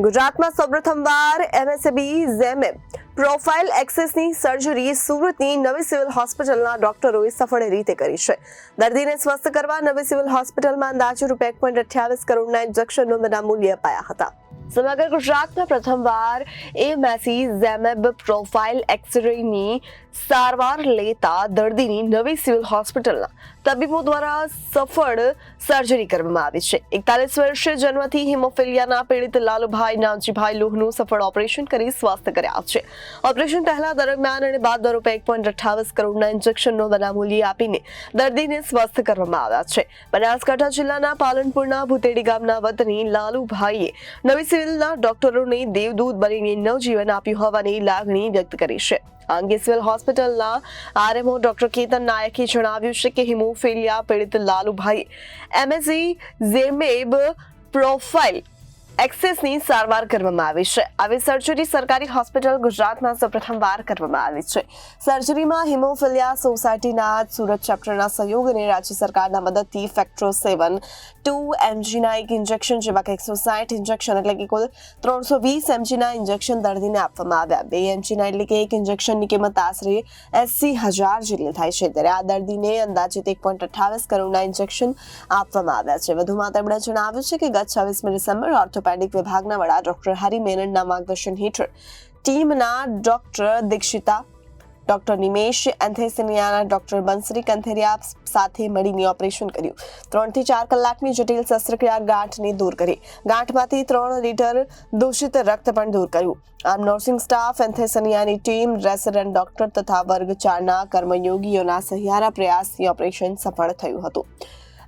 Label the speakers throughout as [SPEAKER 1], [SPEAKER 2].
[SPEAKER 1] ગુજરાતમાં સૌપ્રથમવાર MSB ઝેમેબ profile એક્સેસની surgery સુરતની નવી સિવિલ હોસ્પિટલના ડોક્ટરોએ સફળ રીતે કરી છે. દર્દીને સ્વસ્થ કરવા નવી સિવિલ હોસ્પિટલમાં અંદાજે ₹1.28 કરોડના ઇન્જેક્શનનો વિનામૂલ્યે અપાયા હતા. સમગ્ર ગુજરાતમાં પ્રથમવાર એમએસબી ઝેમેબ પ્રોફાઇલ એક્સરેની સારવાર લેતા દર્દીની નવી સિવિલ હોસ્પિટલના તબીબો દ્વારા સફળ સર્જરી કરવામાં આવી છે. 41 વર્ષીય જન્મથી હિમોફિલિયાના પીડિત લાલુભાઈ નામજીભાઈ લોહનું સફળ ઓપરેશન કરી સ્વસ્થ કર્યા છે. ઓપરેશન પહેલા, દરમિયાન અને બાદ ₹1.28 કરોડના ઇન્જેક્શનનો વિનામૂલ્યે આપીને દર્દીને સ્વસ્થ કરવામાં આવ્યા છે. બનાસકાંઠા જિલ્લાના પાલનપુરના ભૂતેડી ગામના વતની લાલુભાઈએ નવી સિવિલના ડોક્ટરોને દેવદૂત બનીને નવજીવન આપ્યું હોવાની લાગણી વ્યક્ત કરી છે. આ અંગે સિવિલ હોસ્પિટલના આરએમઓ ડોક્ટર કેતન નાયકે જણાવ્યું છે કે હિમોફિલિયા પીડિત લાલુભાઈ એમએસબી ઝેમેબ પ્રોફાઇલ એક્સેસની સારવાર કરવામાં આવી છે. આવી સર્જરી સરકારી હોસ્પિટલ ગુજરાતમાં સૌપ્રથમવાર કરવામાં આવી છે. સર્જરીમાં હિમોફિલિયા સોસાયટીના સુરત ચેપ્ટરના સહયોગ અને રાજ્ય સરકારના મદદથી ફેક્ટરો 7-2 mgના એક ઇન્જેક્શન જેવા કે 160 ઇન્જેક્શન એટલે કે કુલ 320 mgના ઇન્જેક્શન દર્દીને આપવામાં આવ્યા. 2 mgના એટલે કે એક ઇન્જેક્શનની કિંમત આશરે 80,000 જેટલી થાય છે. ત્યારે આ દર્દીને અંદાજિત 1.28 કરોડના ઇન્જેક્શન આપવામાં આવ્યા છે. વધુમાં તેમણે જણાવ્યું છે કે ગત 26 ડિસેમ્બર ઓર્થોપેડિક વિભાગના વડા ડોક્ટર હરિ મેનનના માર્ગદર્શન હેઠળ ટીમના ડોક્ટર દીક્ષિતા, ડોક્ટર નિમેશ એન્થેસિનિયાના ડોક્ટર બંસરી કંથેરિયા સાથે મળીને ઓપરેશન કર્યું. 3 થી 4 કલાકની જટિલ શસ્ત્રક્રિયા ગાંઠને દૂર કરી. ગાંઠમાંથી 3 લીટર દૂષિત રક્ત પણ દૂર કર્યું. આમ નર્સિંગ સ્ટાફ, એન્થેસિનિયાની ટીમ, રેસિડેન્ટ ડોક્ટર તથા વર્ગ 4ના કર્મયોગીઓના સહિયારા પ્રયાસથી ઓપરેશન સફળ થયું હતું.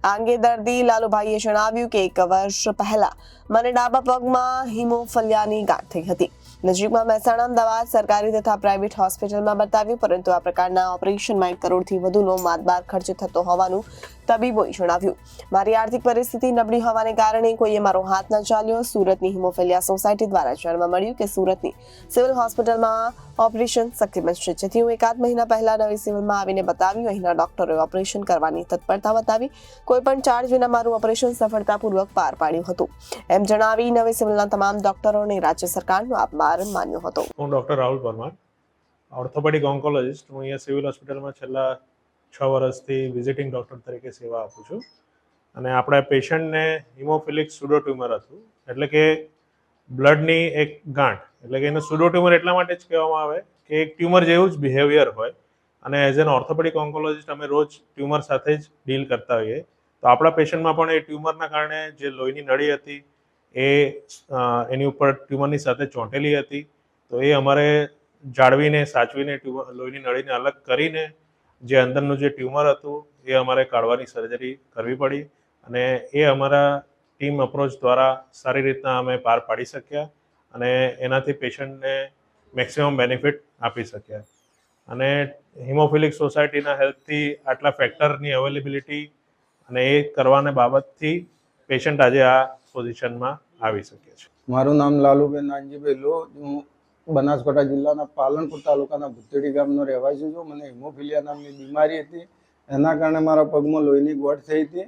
[SPEAKER 1] આ અંગે દર્દી લાલુભાઈએ જણાવ્યું કે 1 વર્ષ પહેલા મને ડાબા પગમાં હિમોફિલિયાની ગાંઠ થઈ હતી. નજીકમાં મહેસાણા, અમદાવાદ સરકારી તથા પ્રાઇવેટ હોસ્પિટલમાં બતાવ્યું, પરંતુ આ પ્રકારના ઓપરેશનમાં 1 કરોડથી વધુનો માતબાર ખર્ચ થતો હોવાનું તબીબોએ જણાવ્યું. મારી આર્થિક પરિસ્થિતિ નબળી હોવાને કારણે કોઈએ મારો હાથ ન ચાલ્યો. સુરતની હિમોફિલિયા સોસાયટી દ્વારા જાણવા મળ્યું કે સુરતની સિવિલ હોસ્પિટલમાં ઓપરેશન શક્ય બનશે, જેથી હું એકાદ મહિના પહેલા નવી સિવિલમાં આવીને બતાવ્યું. અહીંના ડોક્ટરોએ ઓપરેશન કરવાની તત્પરતા બતાવી કોઈ પણ ચાર્જ વિના મારું ઓપરેશન સફળતાપૂર્વક પાર પાડ્યું હતું. એમ જણાવી નવી સિવિલના તમામ ડોક્ટરોને રાજ્ય સરકારનો આભાર માન્યો હતો.
[SPEAKER 2] હું doctor Rahul Parmar, orthopaedic oncologist. હું અહીંયા સિવિલ હોસ્પિટલમાં છેલ્લા 6 વર્ષથી વિઝિટિંગ ડોક્ટર તરીકે સેવા આપું છું. અને આપણા પેશન્ટને હિમોફિલિક સ્યુડો ટ્યુમર હતું, એટલે કે બ્લડની એક ગાંઠ, એટલે કે એને સ્યુડો ટ્યુમર એટલા માટે જ કહેવામાં આવે કે એક ટ્યુમર જેવું જ બિહેવિયર હોય. અને એઝ એન ઓર્થોપેડિક ઓન્કોલોજિસ્ટ અમે રોજ ટ્યુમર સાથે જ ડીલ કરતા હોઈએ. તો આપણા પેશન્ટમાં પણ એ ટ્યુમરના કારણે જે લોહીની નળી હતી એ એની ઉપર ટ્યુમરની સાથે ચોંટેલી હતી. તો એ અમારે જાળવીને સાચવીને લોહીની નળીને અલગ કરીને જે અંદરનું જે ટ્યુમર હતું એ અમારે કાઢવાની સર્જરી કરવી પડી. અને એ અમારા ટીમ અપ્રોચ દ્વારા સારી રીતના અમે પાર પાડી શક્યા અને એનાથી પેશન્ટને મેક્સિમમ બેનિફિટ આપી શક્યા. અને હિમોફિલિક સોસાયટીના હેલ્પથી આટલા ફેક્ટરની અવેલેબિલિટી અને એ કરવાના બાબતથી પેશન્ટ આજે આ પોઝિશનમાં આવી શકે છે.
[SPEAKER 3] મારું નામ લાલુભાઈ નાનજીભાઈ લો. હું બનાસકાંઠા જિલ્લાના પાલનપુર તાલુકાના ભૂતેડી ગામનો રહેવાસી છું. મને હિમોફિલિયા નામની બીમારી હતી. એના કારણે મારા પગમાં લોહીની ગોઠ થઈ હતી.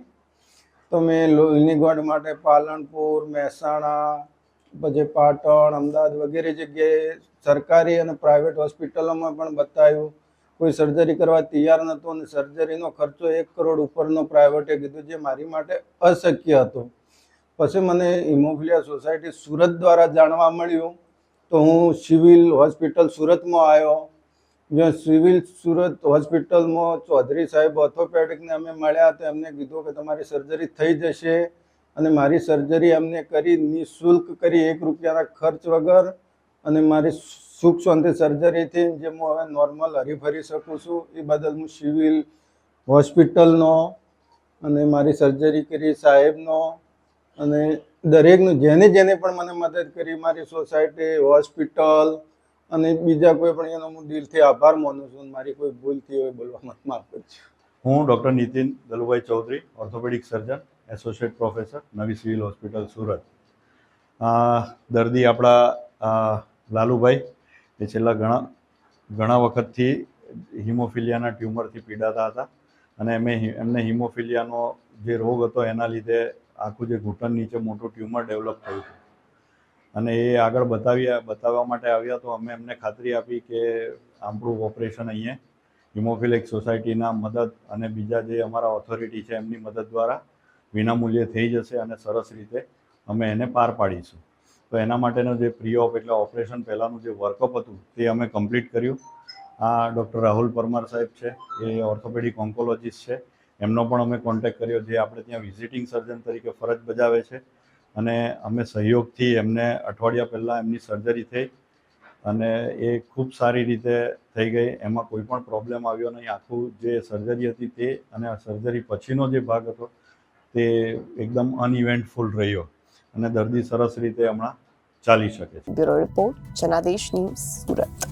[SPEAKER 3] તો મેં લોહીની ગોઠ માટે પાલનપુર, મહેસાણા, પછી પાટણ, અમદાવાદ વગેરે જગ્યાએ સરકારી અને પ્રાઇવેટ હોસ્પિટલોમાં પણ બતાવ્યું. કોઈ સર્જરી કરવા તૈયાર નહોતું અને સર્જરીનો ખર્ચો 1 કરોડ ઉપરનો પ્રાઇવેટે કીધું, જે મારી માટે અશક્ય હતું. પછી મને હિમોફિલિયા સોસાયટી સુરત દ્વારા જાણવા મળ્યું. તો હું સિવિલ હોસ્પિટલ સુરતમાં આવ્યો. જ્યાં સિવિલ સુરત હોસ્પિટલમાં ચૌધરી સાહેબ ઓર્થોપેડિકને અમે મળ્યા. તો એમને કીધું કે તમારી સર્જરી થઈ જશે. અને મારી સર્જરી એમને કરી, નિઃશુલ્ક કરી, 1 રૂપિયાના ખર્ચ વગર. અને મારી સુખ શાંતિ સર્જરીથી જે હું હવે નોર્મલ હરીફરી શકું છું, એ બદલ હું સિવિલ હોસ્પિટલનો અને મારી સર્જરી કરી સાહેબનો અને દરેકનું જેને પણ મને મદદ કરી, મારી સોસાયટી, હોસ્પિટલ અને બીજા કોઈ પણ, એનો હું દિલથી આભાર માનું છું. મારી કોઈ ભૂલ થઈ હોય બોલવામાં માફ કરજો.
[SPEAKER 4] હું doctor Nitin Dalubhai Chaudhari, orthopedic surgeon, associate professor, નવી સિવિલ હોસ્પિટલ સુરત. દર્દી આપણા લાલુભાઈ એ છેલ્લા ઘણા વખતથી હિમોફિલિયાના ટ્યુમરથી પીડાતા હતા. અને એમને હિમોફિલિયાનો જે રોગ હતો એના લીધે આખું જે ઘૂંટણ નીચે મોટું ટ્યુમર ડેવલપ થયું હતું. અને એ આગળ બતાવવા માટે આવ્યા તો અમે એમને ખાતરી આપી કે આપણું ઓપરેશન અહીંયા હિમોફિલિક સોસાયટીના મદદ અને બીજા જે અમારા ઓથોરિટી છે એમની મદદ દ્વારા વિનામૂલ્યે થઈ જશે અને સરસ રીતે અમે એને પાર પાડીશું. તો એના માટેનો જે પ્રી ઓપ એટલે ઓપરેશન પહેલાંનું જે વર્કઅપ હતું તે અમે કમ્પ્લીટ કર્યું. આ ડૉક્ટર રાહુલ પરમાર સાહેબ છે, એ ઓર્થોપેડિક ઓન્કોલોજીસ્ટ છે, એમનો પણ અમે કોન્ટેક્ટ કર્યો, જે આપણે ત્યાં વિઝિટિંગ સર્જન તરીકે ફરજ બજાવે છે. અને અમે સહયોગથી એમને અઠવાડિયા પહેલાં એમની સર્જરી થઈ અને એ ખૂબ સારી રીતે થઈ ગઈ. એમાં કોઈ પણ પ્રોબ્લેમ આવ્યો નહીં. આખું જે સર્જરી હતી તે અને સર્જરી પછીનો જે ભાગ હતો તે એકદમ અનઇવેન્ટફુલ રહ્યો અને દર્દી સરસ રીતે હમણાં ચાલી શકે છે.
[SPEAKER 1] Bureau report Janadesh news, Surat.